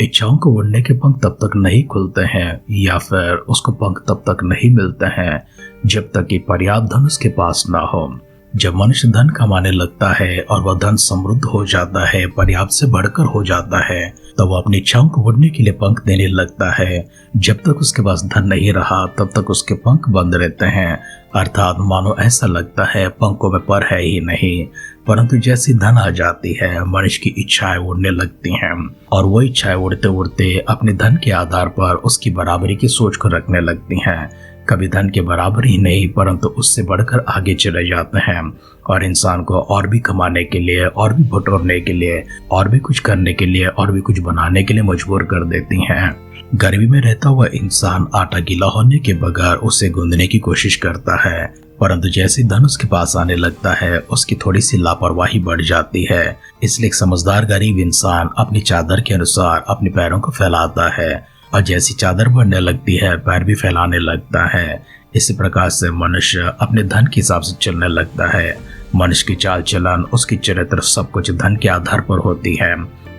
इच्छाओं को उड़ने के पंख तब तक नहीं खुलते हैं या फिर उसको पंख तब तक नहीं मिलते हैं जब तक कि पर्याप्त धन उसके पास ना हो। जब मनुष्य धन कमाने लगता है और वह धन समृद्ध हो जाता है, पर्याप्त से बढ़कर हो जाता है, तो वह अपनी इच्छाओं को उड़ने के लिए पंख देने लगता है। जब तक उसके पास धन नहीं रहा तब तक उसके पंख बंद रहते हैं, अर्थात मानो ऐसा लगता है पंखों में पर है ही नहीं। परंतु जैसी धन आ जाती है, मनुष्य की इच्छाएं उड़ने लगती हैं और वो इच्छाएं उड़ते उड़ते अपने धन के आधार पर उसकी बराबरी की सोच को रखने लगती हैं। कभी धन के बराबर ही नहीं परंतु उससे बढ़कर आगे चले जाते हैं और इंसान को और भी कमाने के लिए, और भी बटोरने के लिए, और भी कुछ करने के लिए, और भी कुछ बनाने के लिए मजबूर कर देती हैं। गर्मी में रहता हुआ इंसान आटा गीला होने के बगैर उसे गूंदने की कोशिश करता है, परंतु जैसे धन उसके पास आने लगता है उसकी थोड़ी सी लापरवाही बढ़ जाती है। इसलिए एक समझदार गरीब इंसान अपनी चादर के अनुसार अपने पैरों को फैलाता है और जैसी चादर बढ़ने लगती है पैर भी फैलाने लगता है। इसी प्रकार से मनुष्य अपने धन के हिसाब से चलने लगता है। मनुष्य की चाल चलन, उसकी चरित्र सब कुछ धन के आधार पर होती है।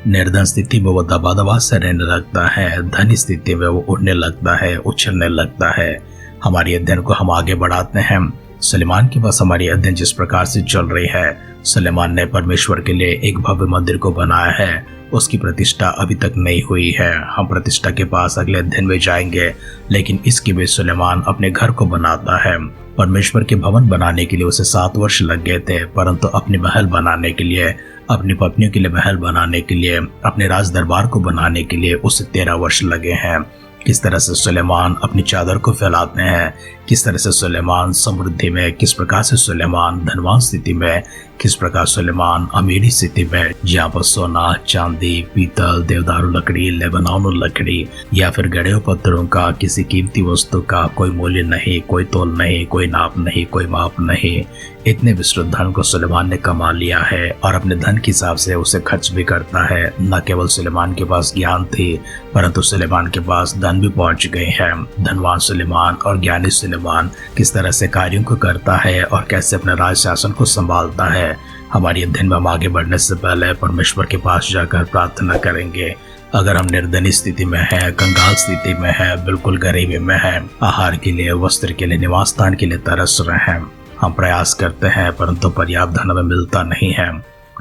निर्धन स्थिति में वो दबा दबा से रहने लगता है, धनी स्थिति में वो उड़ने लगता है, उछलने लगता है। हमारी अध्ययन को हम आगे बढ़ाते हैं। सुलेमान के पास हमारी अध्ययन जिस प्रकार से चल रही है, सुलेमान ने परमेश्वर के लिए एक भव्य मंदिर को बनाया है, उसकी प्रतिष्ठा अभी तक नहीं हुई है। हम प्रतिष्ठा के पास अगले अध्ययन में जाएंगे, लेकिन इसके भी सुलेमान अपने घर को बनाता है। परमेश्वर के भवन बनाने के लिए उसे 7 वर्ष लग गए थे, परंतु अपने महल बनाने के लिए, अपनी पत्नियों के लिए महल बनाने के लिए, अपने राज दरबार को बनाने के लिए उसे 13 वर्ष लगे हैं। किस तरह से सुलेमान अपनी चादर को फैलाते हैं, किस तरह से सुलेमान समृद्धि में, किस प्रकार से सुलेमान धनवान स्थिति में, किस प्रकार सुलेमान अमीरी स्थिति में, जहाँ पर सोना, चांदी, पीतल, देवदारू लकड़ी, लेबनान लकड़ी या फिर गड़े पत्थरों का, किसी कीमती वस्तु का कोई मूल्य नहीं, कोई तोल नहीं, कोई नाप नहीं, कोई माप नहीं। इतने विस्तृत धन को सुलेमान ने कमा लिया है और अपने धन के हिसाब से उसे खर्च भी करता है। न केवल सुलेमान के पास ज्ञान थी परंतु सुलेमान के पास धन भी पहुंच गए हैं। धनवान सुलेमान और ज्ञानी सुलेमान किस तरह से कार्यों को करता है और कैसे अपने राज शासन को संभालता है। हमारी अध्ययन में हम आगे बढ़ने से पहले परमेश्वर के पास जाकर प्रार्थना करेंगे। अगर हम निर्धनी स्थिति में है, कंगाल स्थिति में है, बिल्कुल गरीबी में है, आहार के लिए, वस्त्र के लिए, निवास स्थान के लिए तरस रहे हैं, हम प्रयास करते हैं परंतु पर्याप्त धन हमें मिलता नहीं है,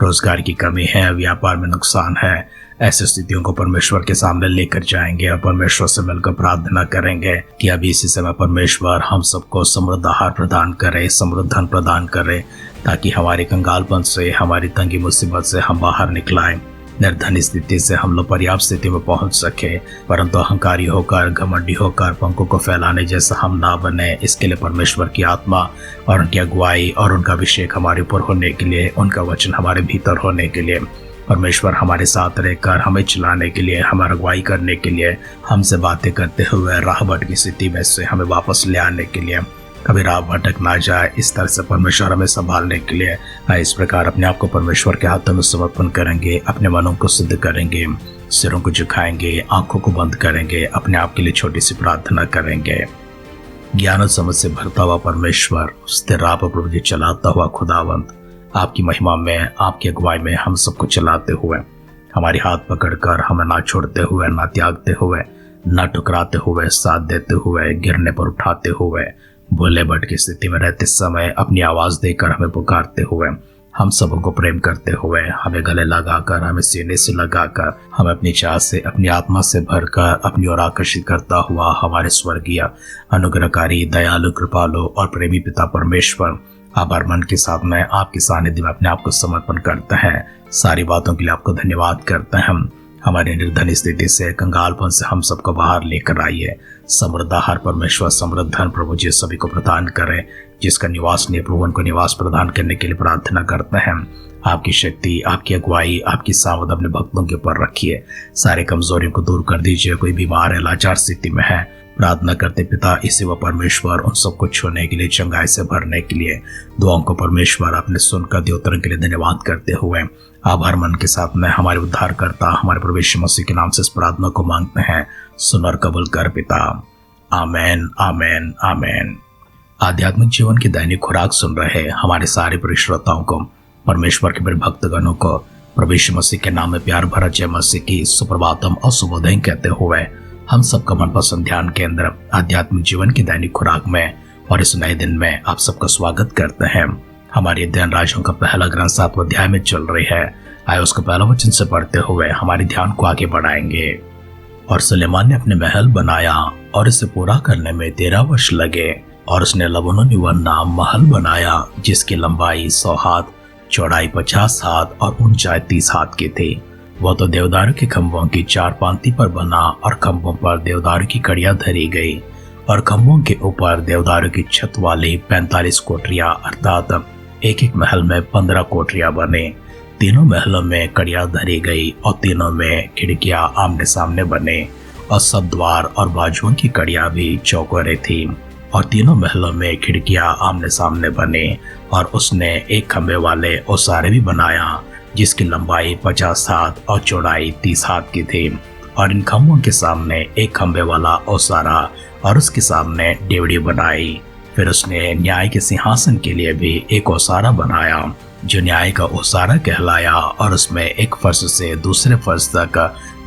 रोजगार की कमी है, व्यापार में नुकसान है, ऐसी स्थितियों को परमेश्वर के सामने लेकर जाएंगे और परमेश्वर से मिलकर प्रार्थना करेंगे कि अभी इसी समय परमेश्वर हम सबको समृद्ध आहार प्रदान करे, समृद्ध धन प्रदान करे, ताकि हमारे कंगालपन से, हमारी तंगी मुसीबत से हम बाहर निकलाएं। निर्धन स्थिति से हम लोग पर्याप्त स्थिति में पहुंच सके, परंतु अहंकारी होकर, घमंडी होकर पंखों को फैलाने जैसा हम ना बने। इसके लिए परमेश्वर की आत्मा और उनकी अगुवाई और उनका अभिषेक हमारे ऊपर होने के लिए, उनका वचन हमारे भीतर होने के लिए, परमेश्वर हमारे साथ रहकर हमें चलाने के लिए, हमारी अगुवाई करने के लिए, हमसे बातें करते हुए राह भटकी की स्थिति में से हमें वापस ले आने के लिए, कभी राह भटक ना जाए, इस तरह से परमेश्वर हमें संभालने के लिए इस प्रकार अपने आप को परमेश्वर के हाथों में समर्पण करेंगे, अपने मनों को सिद्ध करेंगे, सिरों को झुकाएंगे, आंखों को बंद करेंगे, अपने आप के लिए छोटी सी प्रार्थना करेंगे। ज्ञान और समझ से भरता हुआ परमेश्वर, स्थिर राह पर प्रभु जी चलाता हुआ खुदावंत, आपकी महिमा में, आपकी अगुवाई में हम सबको चलाते हुए, हमारे हाथ पकड़कर हमें ना छोड़ते हुए, ना त्यागते हुए, ना ठुकराते हुए, साथ देते हुए, गिरने पर उठाते हुए, भोले भट की स्थिति में रहते समय अपनी आवाज देकर हमें पुकारते हुए, हम सबों को प्रेम करते हुए, हमें गले लगाकर, हमें सीने से लगाकर, हमें अपनी चाह से, अपनी आत्मा से भरकर अपनी ओर आकर्षित करता हुआ हमारे स्वर्गीय अनुग्रहकारी, दयालु, कृपालु और प्रेमी पिता परमेश्वर, आभार मन के साथ में आपके सानिध्य में अपने आप को समर्पण करते हैं। सारी बातों के लिए आपको धन्यवाद करते हैं। हमारी निर्धन स्थिति से, कंगालपन से हम सबको बाहर लेकर आइए। समृद्ध आहार परमेश्वर, समृद्ध धन प्रभु जी सभी को प्रदान करें। जिसका निवास नहीं प्रभु उनको निवास प्रदान करने के लिए प्रार्थना करते हैं। आपकी शक्ति, आपकी अगुवाई, आपकी सावध अपने भक्तों के ऊपर रखिए। सारे कमजोरियों को दूर कर दीजिए। कोई बीमार है, लाचार स्थिति में है, प्रार्थना करते पिता इसे वो परमेश्वर उन सबको छूने के लिए, चंगाई से भरने के लिए, दुआओं को परमेश्वर अपने सुनकर द्योतरण के लिए धन्यवाद करते हुए आभार मन के साथ में हमारे उद्धारकर्ता, हमारे प्रभु यीशु मसीह के नाम से इस प्रार्थना को मांगते हैं। सुन और कबूल कर पिता। आमेन, आमेन, आमेन। आध्यात्मिक जीवन की दैनिक खुराक सुन रहे हमारे सारे प्रिय श्रोताओं को, परमेश्वर के प्रिय भक्तगणों को प्रभु यीशु मसीह के नाम में प्यार भरा जय मसीह की सुप्रभातम और शुभोदय कहते हुए हम सबका मनपसंद ध्यान केंद्र आध्यात्मिक जीवन की दैनिक खुराक में और इस नए दिन में आप सबका स्वागत करते हैं। हमारी अध्ययन राशियों का पहला ग्रंथ 7वें अध्याय में चल रही है। आइए उसका पहला वचन से पढ़ते हुए हमारे ध्यान को आगे बढ़ाएंगे। और सुलेमान ने अपने महल बनाया और इसे पूरा करने में 13 वर्ष लगे। और उसने लबनोनी वन नाम महल बनाया, जिसकी लंबाई 100 हाथ, चौड़ाई 50 हाथ और ऊंचाई 30 हाथ की थी। वह तो देवदारू के खंभों की 4 पांति पर बना और खंभों पर देवदारू की कड़ियां धरी गई। और खंभों के ऊपर देवदारू की छत वाली 45 कोठरियां, अर्थात एक एक महल में 15 कोठरियां बने। तीनों महलों में कड़ियां धरी गई और तीनों में खिड़कियां आमने सामने बने। और सब द्वार और बाजुओं की कड़ियां भी चौकोरे थी और तीनों महलों में खिड़कियां आमने सामने बने। और उसने एक खंभे वाले ओसारे भी बनाया, जिसकी लंबाई 50 हाथ और चौड़ाई 30 हाथ की थी। और इन खंभों के सामने एक खंभे वाला ओसारा और उसके सामने डेवड़ी बनाई। फिर उसने न्याय के सिंहासन के लिए भी एक ओसारा बनाया, जो न्याय का ओसारा कहलाया। और उसमें एक फर्श से दूसरे फर्श तक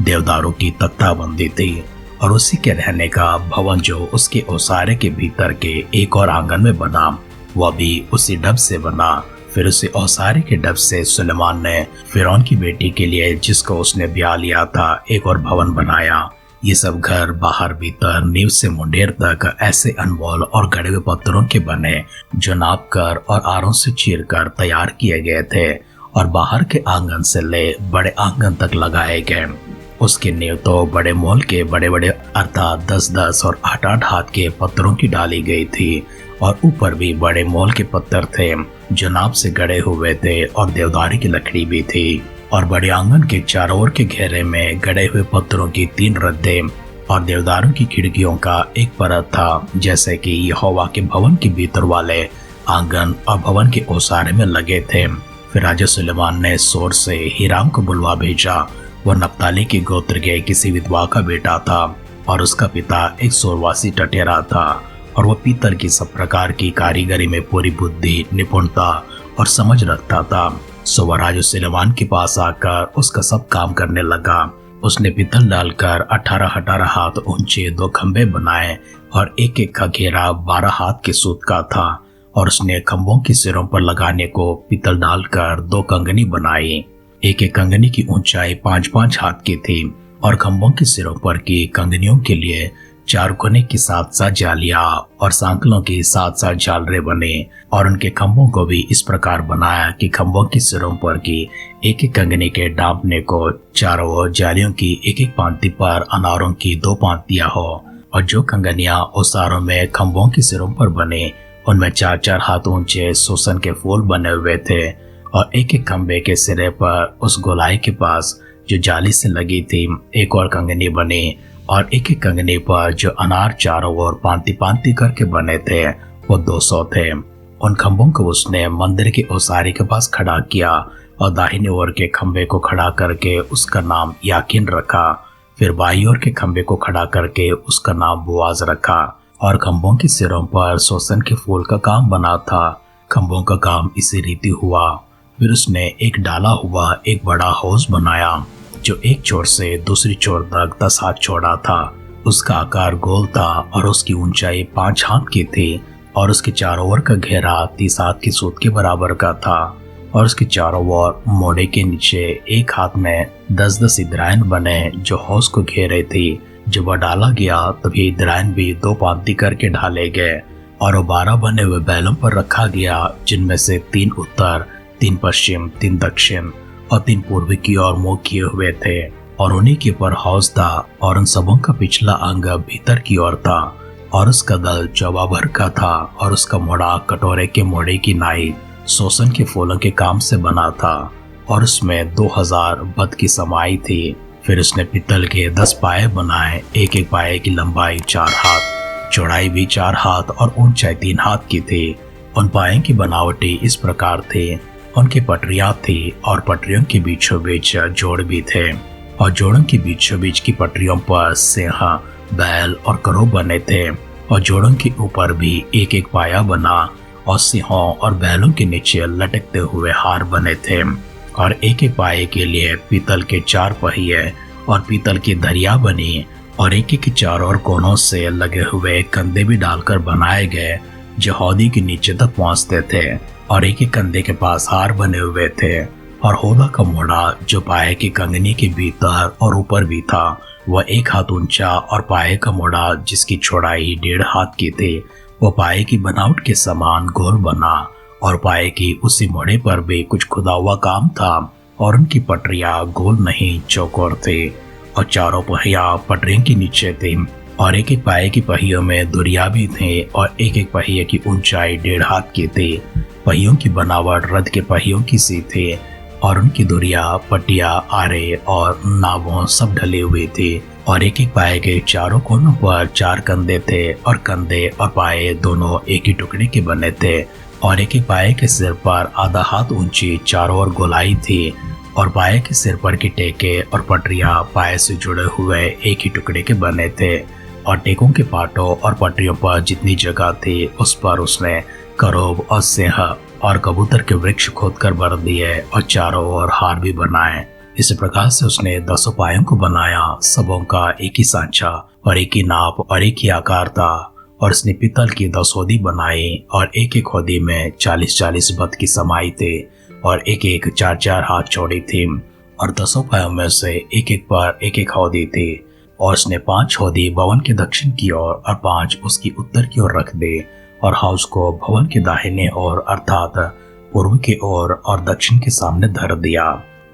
देवदारू की तख्ताबंदी थी। और उसी के रहने का भवन जो उसके ओसारे के भीतर के एक और आंगन में बना, वह भी उसी डब से बना। फिर उसी ओसारे के डब से सुलेमान ने फिरौन की बेटी के लिए, जिसको उसने ब्याह लिया था, एक और भवन बनाया। ये सब घर बाहर भीतर नींव से मुंडेर तक ऐसे अनमोल और गढ़े हुए पत्थरों के बने, जो नाप कर और आरों से चीर कर तैयार किए गए थे और बाहर के आंगन से ले बड़े आंगन तक लगाए गए। उसकी नींव तो बड़े मोल के बड़े बड़े अर्थात 10-10 और 8-8 हाथ के पत्थरों की डाली गई थी। और ऊपर भी बड़े मोल के पत्थर थे, जो नाप से गड़े हुए थे, और देवदारी की लकड़ी भी थी। और बड़े आंगन के चारों ओर के घेरे में गड़े हुए पत्थरों की 3 रद्दे और देवदारों की खिड़कियों का एक परत था, जैसे कि यहोवा के भवन के भीतर वाले आंगन और भवन के ओसारे में लगे थे। फिर राजा सुलेमान ने सोर से हीराम को बुलवा भेजा। वह नप्ताली के गोत्र के किसी विधवा का बेटा था और उसका पिता एक सोरवासी टटेरा था। और वह पीतल की सब प्रकार की कारीगरी में पूरी बुद्धि, निपुणता और समझ रखता था। सो वह राजा सुलेमान के पास आकर उसका सब काम करने लगा। उसने पीतल डालकर 18-18 हाथ ऊंचे 2 खंभे बनाए और एक एक का घेरा 12 हाथ के सूत का था। और उसने खंभों के सिरों पर लगाने को पीतल डालकर 2 कंगनी बनाई। एक एक कंगनी की ऊंचाई 5-5 हाथ की थी। और खंभों के सिरों पर की कंगनियों के लिए 4 कोने की 7-7 जालियां और सांकलों की 7-7 झालरें बने। और उनके खंभों को भी इस प्रकार बनाया कि खंभों के सिरों पर की एक एक कंगनी के डांपने को चारों ओर जालियों की एक एक पांति पर अनारों की 2 पांतियां हो। और जो कंगनियां ओसारों में खंभों के सिरों पर बने, उनमें 4-4 हाथ ऊंचे सोसन के फूल बने हुए थे। और एक एक खंभे के सिरे पर उस गोलाई के पास जो जाली से लगी थी एक और कंगनी बनी। और एक एक कंगनी पर जो अनार चारों ओर पांति पांति करके बने थे, वो 200 थे। उन खंभों को उसने मंदिर के ओसारे के पास खड़ा किया और दाहिने ओर के खंभे को खड़ा करके उसका नाम याकीन रखा। फिर बाईं ओर के खंभे को खड़ा करके उसका नाम बोआज रखा। और खंभों के सिरों पर सोसन के फूल का काम बना था। खंभों का काम इसी रीति हुआ। फिर उसने एक डाला हुआ एक बड़ा हौज बनाया, जो एक छोर से दूसरी छोर तक 10 हाथ चौड़ा था। उसका आकार गोल था और उसकी ऊंचाई 5 हाथ की थी। और उसके चारों ओर का घेरा 30 हाथ की सूत के बराबर का था। और उसके चारों ओर मोड़े के नीचे एक हाथ में 10-10 इद्रायन बने, जो हौज को घेरे थी। जब वह डाला गया तभी इद्रायन भी 2 पांति करके ढाले गए। और वो 12 बने हुए बैलों पर रखा गया, जिनमें से 3 उत्तर, 3 पश्चिम, 3 दक्षिण और 3 पूर्व की ओर मुंह किए हुए थे। और उन्हीं के ऊपर हौज था। और उन सबों का पिछला अंग भीतर की ओर था। और उसका दल चौबा भर का था। और उसका मोड़ा कटोरे के मोड़े की नाई सोसन के फूलों के काम से बना था। और उसमें 2000 बत की समाई थी। फिर उसने पीतल के 10 पाए बनाए। एक एक पाए की लंबाई 4 हाथ, चौड़ाई भी 4 हाथ और ऊंचाई 3 हाथ की थी। उन पाए की बनावटी इस प्रकार थी। उनकी पटरियां थी और पटरियों के बीचों बीच जोड़ भी थे। और जोड़ों के बीचों बीच की पटरियों पर सिंह, बैल और करो बने थे। और जोड़ों के ऊपर भी एक एक पाया बना। और सिंहों और बैलों के नीचे लटकते हुए हार बने थे। और एक एक पाए के लिए पीतल के 4 पहिए और पीतल की धरिया बनी और एक एक के चारों ओर कोनों से लगे हुए कंधे भी डालकर बनाए गए जो हौदी के नीचे तक पहुंचते थे और एक एक कंधे के पास हार बने हुए थे। और हौदा का मोड़ा जो पाए की कंगनी के भीतर और ऊपर भी था वह 1 हाथ ऊंचा और पाए का मोड़ा जिसकी चौड़ाई 1.5 हाथ की थी वह पाए की बनावट के समान गोल बना और पाए की उसी मोड़े पर भी कुछ खुदा हुआ काम था और उनकी पटरियां गोल नहीं चौकोर थी और चारों पहिया पटरियों के नीचे थे और एक एक पाए की पहियों में धुरियां भी थे और एक एक पहिए की ऊंचाई 1.5 हाथ की थी। पहियों की बनावट रथ के पहियों की सी थी और उनकी धुरियां, पट्टियां, आरे और नावों सब ढले हुए थे और एक एक पाए के चारों कोनों पर 4 कंधे थे और कंधे और पाए दोनों एक ही टुकड़े के बने थे और एक एक पाए के सिर पर आधा हाथ ऊंची चारों ओर गोलाई थी और पाए के सिर पर की टेके और पटरियां पाए से जुड़े हुए एक ही टुकड़े के बने थे और टेकों के पाटों और पटरियों पर जितनी जगह थी उस पर उसने करोब और सिंह और कबूतर के वृक्ष खोदकर भर दिए और चारों ओर हार भी बनाए। इसी प्रकार से उसने 10 पायों को बनाया। सबों का एक ही सांचा और एक ही नाप और एक ही आकार था और उसने पीतल की 10 हौदी बनाई और एक एक हौदी में 40-40 बत की समाई थे और एक एक 4-4 हाथ चौड़ी थी और 10 पायों में से एक एक पर एक एक हौदी थी और उसने 5 हौदी भवन के दक्षिण की ओर और 5 उसकी उत्तर की ओर रख दे और हाउस को भवन के दाहिने ओर अर्थात पूर्व की ओर और दक्षिण के सामने धर दिया।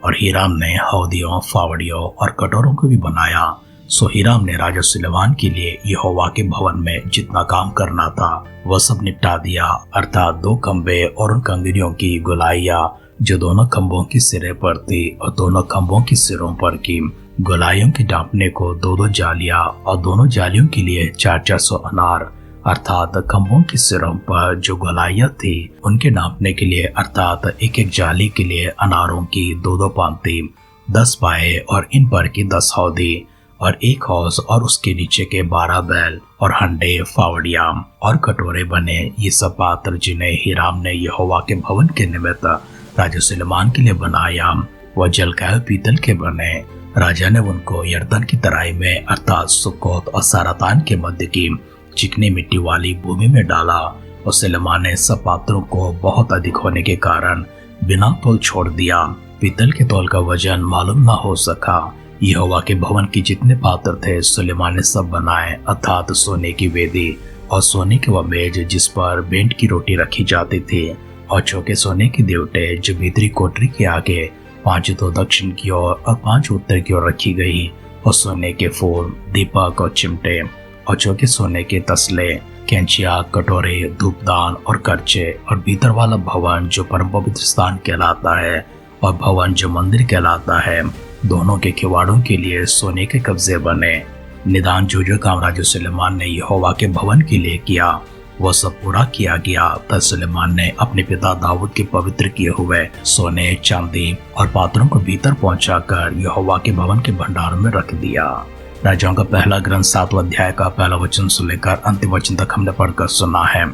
और हीराम ने हौदियों, फावड़ियों और कटोरों को भी बनाया। सो हीराम ने राजा सुलेमान के लिए यहोवा के भवन में जितना काम करना था वह सब निपटा दिया, अर्थात 2 खंबे और उन कंगनियों की गोलाइयां जो दोनों खंभों की सिरे पर थी और दोनों खंभों की सिरों पर की गोलाइयों के डांपने को 2-2 जालियां और दोनों जालियों के लिए 400 अनार, अर्थात खंभों की सिरों पर जो गोलाइयां थी उनके नापने के लिए अर्थात एक एक जाली के लिए अनारों की 2-2 पांति, 10 पाए और इन पर की 10 हौदी और 1 हौस और उसके नीचे के 12 बैल और हंडे, फावड़ियां और कटोरे बने। ये सब पात्र जिन्हें हीराम ने यहोवा के भवन के निमित्त राजा सुलेमान के लिए बनाया वह जलकाय पीतल के बने। राजा ने उनको यरदन की तराई में अर्थात सुक्कोत और सारातान के मध्य की चिकनी मिट्टी वाली भूमि में डाला और सुलेमान ने सब पात्रों को बहुत अधिक होने के कारण बिना तोल छोड़ दिया। पीतल के तौल का वजन मालूम न हो सका। यहोवा के भवन के जितने पात्र थे सुलेमान ने सब बनाए, अर्थात सोने की वेदी और सोने की वह मेज जिस पर भेंट की रोटी रखी जाती थी और चौके सोने के देवटे जो भीतरी कोठरी के आगे 5 तो दक्षिण की ओर और 5 उत्तर की ओर रखी गई और सोने के फूल, दीपक और चिमटे और चौके सोने के तसले, कैंचिया, कटोरे, धूपदान और करचे और भीतर वाला भवन जो परम पवित्र स्थान कहलाता है और भवन जो मंदिर कहलाता है दोनों के किवाड़ों के लिए सोने के कब्जे बने। निदान जो काम राजा सुलेमान ने यहोवा के भवन के लिए किया वह सब पूरा किया गया। तब सुलेमान ने अपने पिता दाऊद के पवित्र किए हुए सोने, चांदी और पात्रों को भीतर पहुंचाकर यहोवा के भवन के भंडार में रख दिया। राजाओं का पहला ग्रंथ 7वां अध्याय का पहला वचन से लेकर अंतिम वचन तक हमने पढ़कर सुना है।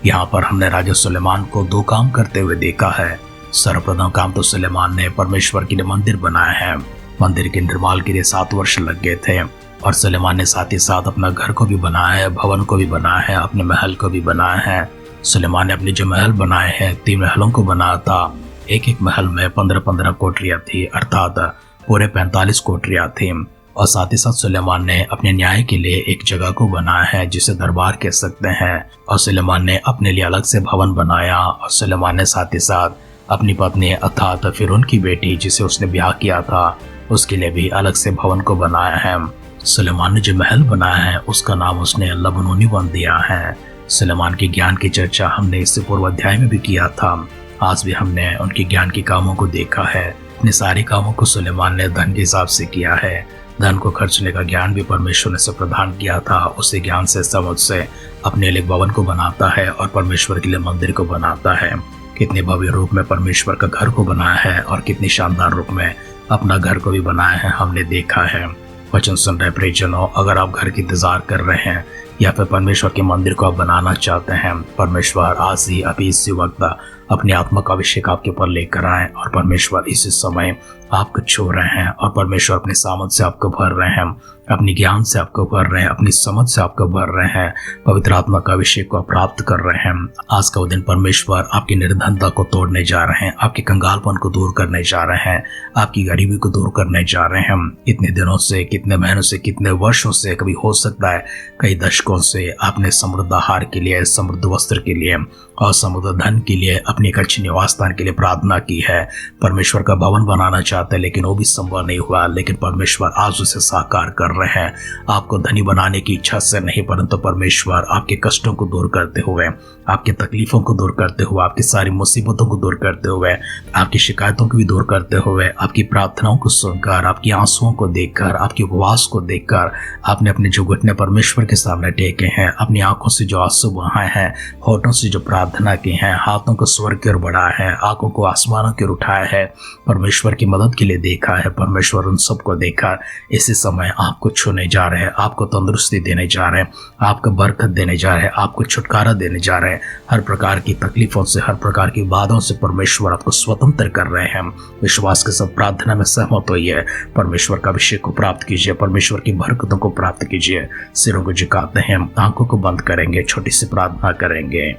यहाँ पर हमने राजा सुलेमान को 2 काम करते हुए देखा है। सर्वप्रथम काम तो सुलेमान ने परमेश्वर के लिए मंदिर बनाया है। मंदिर के निर्माण के लिए 7 वर्ष लग गए थे और सुलेमान ने साथ ही साथ अपना घर को भी बनाया है, भवन को भी बनाया है, अपने महल को भी बनाया है। सुलेमान ने अपने जो महल बनाए हैं 3 महलों को बनाया था। एक एक महल में 15-15 कोठरियां थी, अर्थात पूरे 45 कोठरियां थी। और साथ ही साथ सुलेमान ने अपने न्याय के लिए एक जगह को बनाया है जिसे दरबार कह सकते हैं। और सुलेमान ने अपने लिए अलग से भवन बनाया और सुलेमान ने साथ ही साथ अपनी पत्नी अर्थात फिरौन की बेटी जिसे उसने ब्याह किया था उसके लिए भी अलग से भवन को बनाया है। सुलेमान ने जो महल बनाया है उसका नाम उसने लबनोनी वन दिया है। सुलेमान के ज्ञान की चर्चा हमने इससे पूर्व अध्याय में भी किया था। आज भी हमने उनके ज्ञान के कामों को देखा है। अपने सारे कामों को सुलेमान ने धन के हिसाब से किया है। धन को खर्चने का ज्ञान भी परमेश्वर ने उसे प्रदान किया था। उसी ज्ञान से समझ से अपने लिए भवन को बनाता है और परमेश्वर के लिए मंदिर को बनाता है। कितने भव्य रूप में परमेश्वर का घर को बनाया है और कितनी शानदार रूप में अपना घर को भी बनाया है हमने देखा है। वचन सुन रहे प्रियजनों, अगर आप घर की इंतजार कर रहे हैं या फिर परमेश्वर के मंदिर को आप बनाना चाहते हैं, परमेश्वर आज ही अभी इसी वक्त अपनी आत्मा का अभिषेक आपके ऊपर लेकर आए और परमेश्वर इसी समय आपको छू रहे हैं और परमेश्वर अपने सामर्थ से आपको भर रहे हैं, अपनी ज्ञान से आपको भर रहे हैं, अपनी समझ से आपको भर रहे हैं, पवित्र आत्मा का अभिषेक को प्राप्त कर रहे हैं। आज का वो दिन परमेश्वर आपकी निर्धनता को तोड़ने जा रहे हैं, आपके कंगालपन को दूर करने जा रहे हैं, आपकी गरीबी को दूर करने जा रहे हैं। इतने दिनों से, कितने महीनों से, कितने वर्षों से, कभी हो सकता है कई दशकों से आपने समृद्ध आहार के लिए, समृद्ध वस्त्र के लिए और समृद्ध धन के लिए, अपनी एक अच्छी निवास स्थान के लिए प्रार्थना की है। परमेश्वर का भवन बनाना चाहते हैं लेकिन वो भी संभव नहीं हुआ, लेकिन परमेश्वर आज उसे साकार कर रहे हैं। आपको धनी बनाने की इच्छा से नहीं, परंतु परमेश्वर आपके कष्टों को दूर करते हुए, आपके तकलीफों को दूर करते हुए, आपकी सारी मुसीबतों को दूर करते हुए, आपकी शिकायतों को भी दूर करते हुए, आपकी प्रार्थनाओं को सुनकर, आपकी आंसुओं को देखकर, आपके उपवास को देखकर, आपने अपने जो घुटने परमेश्वर के सामने टेके हैं, अपनी आंखों से जो आंसू बहाए हैं, होठों से जो प्रार्थना की है, हाथों को स्वर्ग की ओर बढ़ाया है, आंखों को आसमानों की ओर उठाया है, परमेश्वर की मदद के लिए देखा है, परमेश्वर उन सबको देखा। इसी समय आपको छूने जा रहे हैं, आपको तंदुरुस्ती देने जा रहे हैं, आपको बरकत देने जा रहे हैं, आपको छुटकारा देने जा रहे हैं। हर प्रकार की तकलीफों से, हर प्रकार की बाधाओं से परमेश्वर आपको स्वतंत्र कर रहे हैं। विश्वास के साथ प्रार्थना में सहमत होइए, परमेश्वर का अभिषेक को प्राप्त कीजिए, परमेश्वर की बरकतों को प्राप्त कीजिए। सिरों को झुकाते हैं, आंखों को बंद करेंगे, छोटी सी प्रार्थना करेंगे।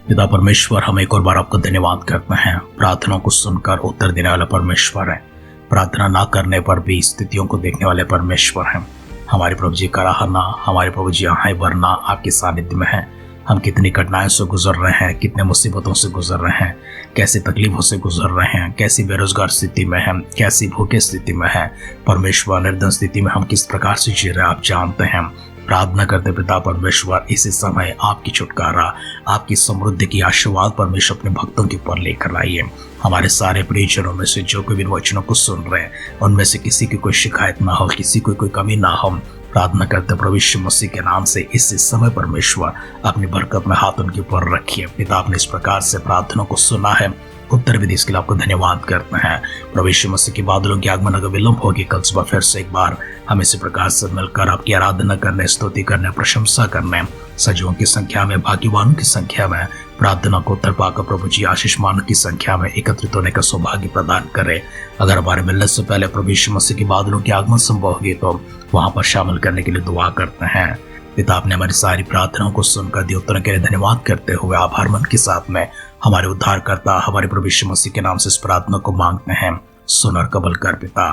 पिता परमेश्वर, हम एक और बार आपका धन्यवाद करते हैं। प्रार्थनाओं को सुनकर उत्तर देने वाला परमेश्वर है, प्रार्थना ना करने पर भी स्थितियों को देखने वाले परमेश्वर हैं। हमारे प्रभु जी का रहना, हमारे प्रभु जी यहाँ वरना आपके सानिध्य में है। हम कितनी कठिनाइयों से गुजर रहे हैं, कितने मुसीबतों से गुजर रहे हैं, कैसी तकलीफों से गुजर रहे हैं, कैसी बेरोजगार स्थिति में हैं, कैसी भूखे स्थिति में हैं, परमेश्वर निर्धन स्थिति में हम किस प्रकार से जी रहे हैं आप जानते हैं। प्रार्थना करते पिता परमेश्वर, इसी समय आपकी छुटकारा, आपकी समृद्धि की आशीर्वाद परमेश्वर अपने भक्तों के ऊपर लेकर आइए। हमारे सारे परिजनों में से जो कोई इन वचनों को सुन रहे हैं, उनमें से किसी की कोई शिकायत ना हो, किसी को कोई कमी ना हो। प्रार्थना करते प्रभु यीशु मसीह के नाम से इस समय परमेश्वर अपनी बरकत में हाथ उनके ऊपर रखिए। पिता, आपने इस प्रकार से प्रार्थना को सुना है, उत्तर विधि इसके लिए आपको धन्यवाद करते हैं। प्रभु यीशु मसीह के बादलों के आगमन अगर विलंब होगी, कल सुबह फिर से एक बार हम इसी प्रकार से मिलकर आपकी आराधना करने, स्तुति करने, प्रशंसा करने, सजीवों की संख्या में, भाग्यवानों की संख्या में, प्रार्थना को उत्तर पाकर प्रभु जी आशीषमानों की संख्या में एकत्रित होने का सौभाग्य प्रदान करे। अगर हमारे मिलने से पहले प्रभु यीशु मसीह के बादलों के आगमन संभव होगी तो वहां पर शामिल करने के लिए दुआ करते हैं। पिता, आपने हमारी सारी प्रार्थनाओं को सुनकर दिए उत्तरों के लिए धन्यवाद करते हुए आभार मन के साथ में हमारे उद्धारकर्ता हमारे प्रभु यीशु मसीह के नाम से इस प्रार्थना को मांगते हैं। सुन और कबूल कर पिता।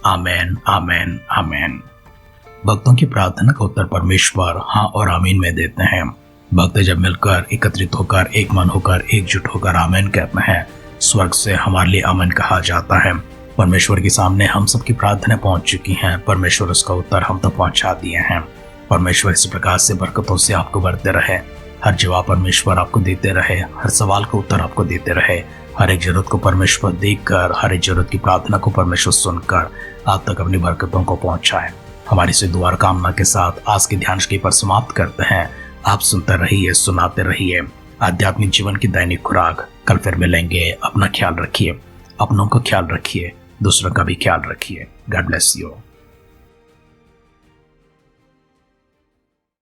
आमेन, आमेन, आमेन। भक्तों की प्रार्थना का उत्तर परमेश्वर हाँ और आमीन में देते हैं। भक्त जब मिलकर, एकत्रित होकर, एक मन होकर, एकजुट होकर आमीन कहते हैं, स्वर्ग से हमारे लिए आमीन कहा जाता है। परमेश्वर के सामने हम सबकी प्रार्थना पहुंच चुकी हैं, परमेश्वर उसका उत्तर हम तक पहुंचा दिए हैं। परमेश्वर इस प्रकार से बरकतों से आपको बढ़ते रहे, हर जवाब परमेश्वर आपको देते रहे, हर सवाल का उत्तर आपको देते रहे, हर एक जरूरत को परमेश्वर देखकर, हर एक जरूरत की प्रार्थना को परमेश्वर सुनकर आप तक अपनी बरकतों को पहुंचाए। हमारी से दुआ कामना के साथ आज के ध्यान की पर समाप्त करते हैं। आप सुनते रहिए, सुनाते रहिए आध्यात्मिक जीवन की दैनिक खुराक। कल फिर मिलेंगे। अपना ख्याल रखिए, अपनों का ख्याल रखिए, दूसरों का भी ख्याल रखिए। God bless you.